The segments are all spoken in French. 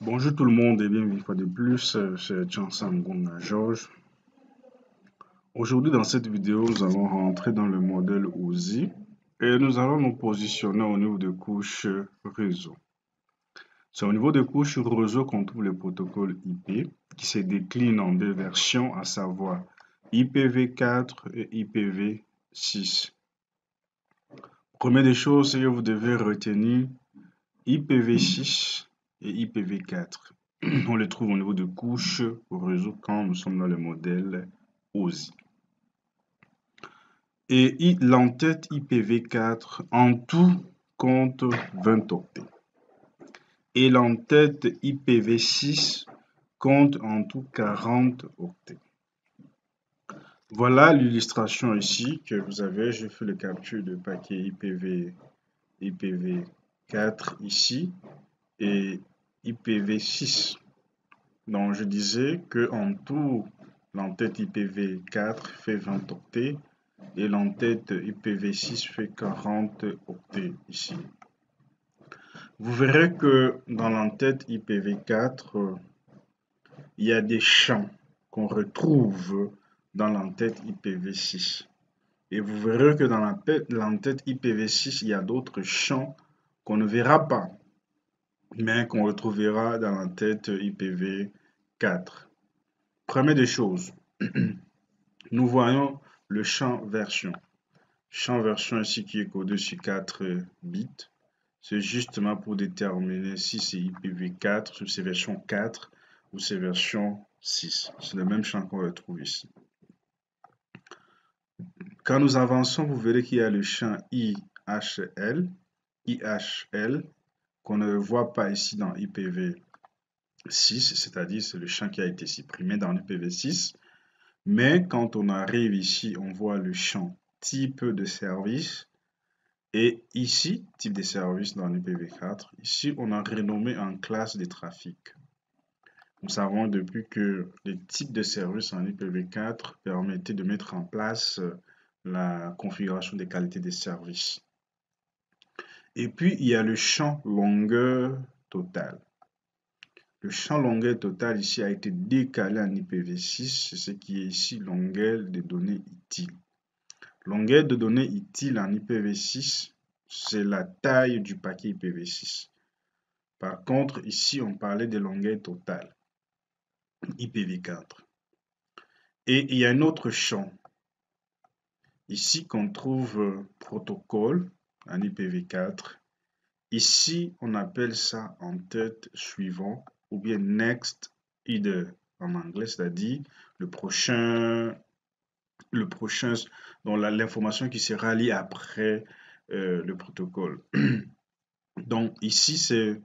Bonjour tout le monde et bienvenue une fois de plus, c'est Chansan Ngonga Georges. Aujourd'hui dans cette vidéo, nous allons rentrer dans le modèle OSI et nous allons nous positionner au niveau de couches réseau. C'est au niveau de couches réseau qu'on trouve les protocoles IP qui se déclinent en deux versions, à savoir IPv4 et IPv6. Première des choses, c'est que vous devez retenir IPv6 et IPv4. On les trouve au niveau de couches réseau quand nous sommes dans le modèle OSI. Et l'entête IPv4 en tout compte 20 octets. Et l'entête IPv6 compte en tout 40 octets. Voilà l'illustration ici que vous avez. Je fais le capture de paquet IPv4 ici et IPv6. Donc, je disais qu'en tout, l'entête IPv4 fait 20 octets et l'entête IPv6 fait 40 octets ici. Vous verrez que dans l'entête IPv4, il y a des champs qu'on retrouve dans l'entête IPv6. Et vous verrez que dans l'entête IPv6, il y a d'autres champs qu'on ne verra pas, mais qu'on retrouvera dans l'entête IPv4. Première des choses, nous voyons le champ version. Champ version ici qui est codé sur 4 bits. C'est justement pour déterminer si c'est IPv4, si c'est version 4 ou c'est version 6. C'est le même champ qu'on retrouve ici. Quand nous avançons, vous verrez qu'il y a le champ IHL, qu'on ne voit pas ici dans IPv6, c'est-à-dire c'est le champ qui a été supprimé dans IPv6. Mais quand on arrive ici, on voit le champ type de service. Et ici, type de service dans l'IPv4, ici, on a renommé en classe de trafic. Nous savons depuis que les types de services en IPv4 permettaient de mettre en place la configuration des qualités des services. Et puis, il y a le champ longueur totale. Le champ longueur totale ici a été décalé en IPv6, c'est ce qui est ici longueur de données utiles. Longueur de données utiles en IPv6, c'est la taille du paquet IPv6. Par contre, ici, on parlait de longueur totale, IPv4. Et il y a un autre champ, ici qu'on trouve protocole en IPv4. Ici, on appelle ça en tête suivant ou bien next either en anglais, c'est-à-dire le prochain, donc l'information qui sera liée après le protocole. Donc ici, c'est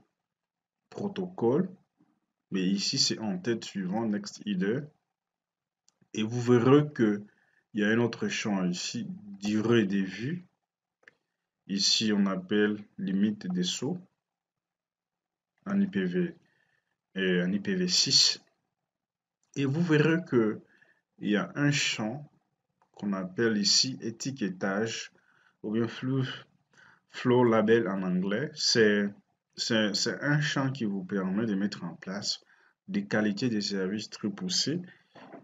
protocole, mais ici, c'est en tête suivant next either. Et vous verrez qu'il y a un autre champ ici, durée des vues. Ici, on appelle limite des sauts en IPv et en IPv6. Et vous verrez qu'il y a un champ qu'on appelle ici étiquetage ou bien flow label en anglais. C'est un champ qui vous permet de mettre en place des qualités de services très poussées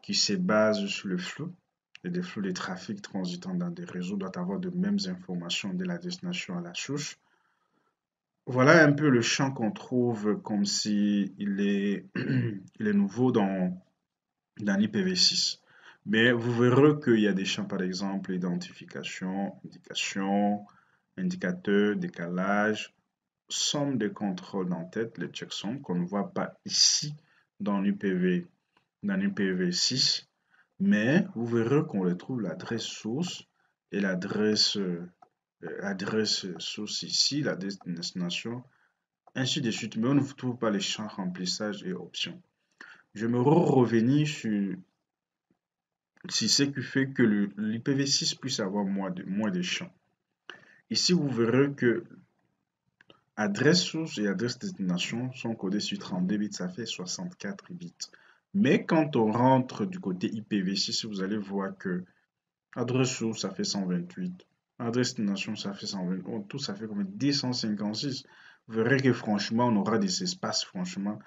qui se basent sur le flux et des flux de trafic transitant dans des réseaux doivent avoir de mêmes informations de la destination à la source. Voilà un peu le champ qu'on trouve comme si il est nouveau dans l'IPv6. Mais vous verrez qu'il y a des champs, par exemple, identification, indication, indicateur, décalage, somme de contrôle d'entête, les checksums, qu'on ne voit pas ici dans l'IPv6. Mais vous verrez qu'on retrouve l'adresse source et l'adresse source ici, la destination, ainsi de suite. Mais on ne trouve pas les champs remplissage et options. Je me revenir sur ce qui fait que l'IPv6 puisse avoir moins de champs. Ici, vous verrez que adresse source et adresse destination sont codés sur 32 bits, ça fait 64 bits. Mais quand on rentre du côté IPv6, vous allez voir que adresse source, ça fait 128. Adresse destination, ça fait 120. Tout ça fait comme 256. vous verrez que franchement, on aura des espaces franchement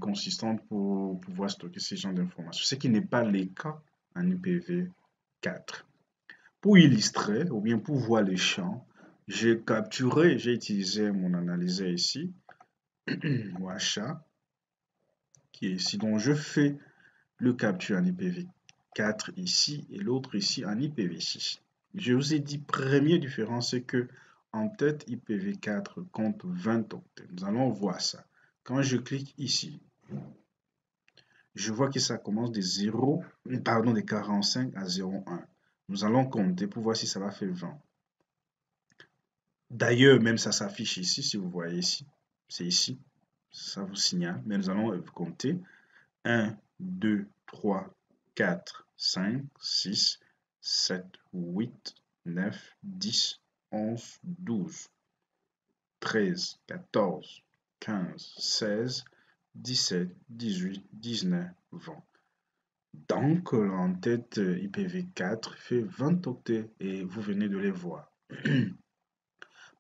consistants pour pouvoir stocker ce genre d'informations. Ce qui n'est pas le cas en IPv4. Pour illustrer, ou bien pour voir les champs, j'ai capturé, j'ai utilisé mon analyseur ici, Washa, qui est ici. Donc, je fais le capture en IPv4 ici et l'autre ici en IPv6. Je vous ai dit, première différence, c'est que en tête IPv4 compte 20 octets. Nous allons voir ça. Quand je clique ici, je vois que ça commence de 0, pardon, de 45 à 0,1. Nous allons compter pour voir si ça va faire 20. D'ailleurs, même ça s'affiche ici, si vous voyez ici. C'est ici. Ça vous signale. Mais nous allons compter. 1, 2, 3, 4, 5, 6, 7, 8, 9, 10, 11, 12, 13, 14, 15, 16, 17, 18, 19, 20. Donc, l'entête IPv4 fait 20 octets et vous venez de les voir.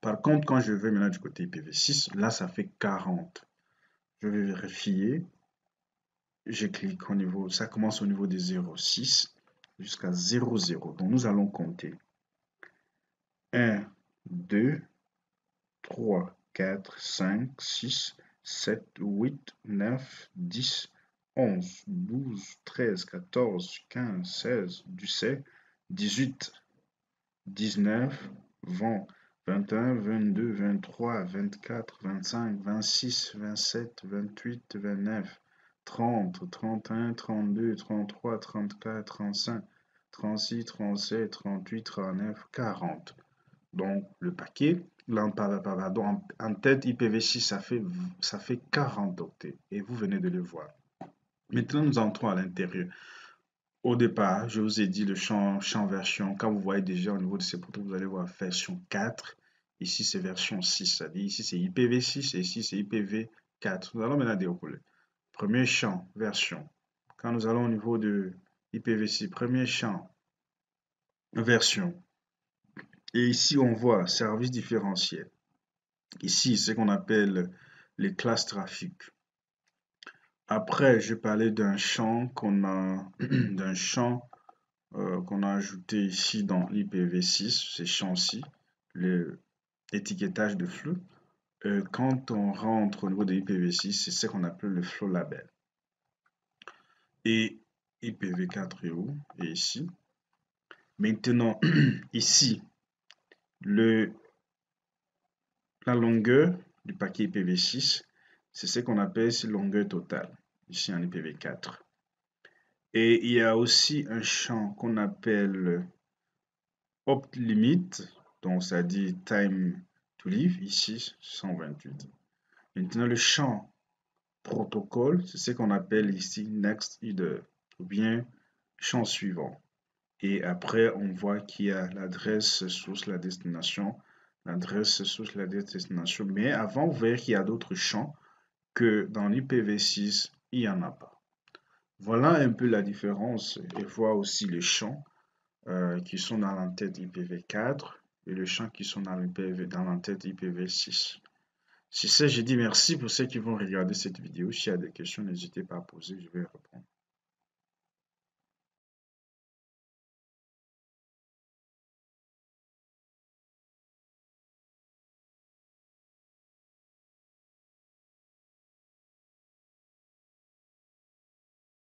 Par contre, quand je vais maintenant du côté IPv6, là, ça fait 40. Je vais vérifier. Je clique au niveau, ça commence au niveau de 0,6 jusqu'à 0,0. Donc, nous allons compter 1, 2, 3, 4, 5, 6, 7, 8, 9, 10, 11, 12, 13, 14, 15, 16, 17, 18, 19, 20, 21, 22, 23, 24, 25, 26, 27, 28, 29, 30, 31, 32, 33, 34, 35, 36, 37, 38, 39, 40. Donc, le paquet, là, pardon, en tête IPv6, ça fait 40 octets. Et vous venez de le voir. Maintenant, nous entrons à l'intérieur. Au départ, je vous ai dit le champ version. Quand vous voyez déjà au niveau de ces poteaux, vous allez voir version 4. Ici, c'est version 6. C'est-à-dire ici, c'est IPv6 et ici, c'est IPv4. Nous allons maintenant dérouler. Premier champ, version. Quand nous allons au niveau de IPv6, premier champ, version. Et ici, on voit service différentiel. Ici, c'est ce qu'on appelle les classes trafic. Après, je parlais d'un champ qu'on a, d'un champ qu'on a ajouté ici dans l'IPv6, ces champs-ci, l'étiquetage de flux. Quand on rentre au niveau de l'IPv6, c'est ce qu'on appelle le flow label. Et IPv4 est où? Et ici. Maintenant, ici, la longueur du paquet IPv6, c'est ce qu'on appelle ici longueur totale, ici en IPv4. Et il y a aussi un champ qu'on appelle opt limit, donc ça dit time to live, ici 128. Maintenant, le champ protocole, c'est ce qu'on appelle ici next header, ou bien champ suivant. Et après, on voit qu'il y a l'adresse source, la destination, l'adresse source, la destination. Mais avant, vous voyez qu'il y a d'autres champs que dans l'IPv6, il n'y en a pas. Voilà un peu la différence et voir aussi les champs qui sont dans l'entête IPv4 et les champs qui sont dans l'entête IPv6. Si c'est, j'ai dit merci pour ceux qui vont regarder cette vidéo. S'il y a des questions, n'hésitez pas à poser, je vais répondre.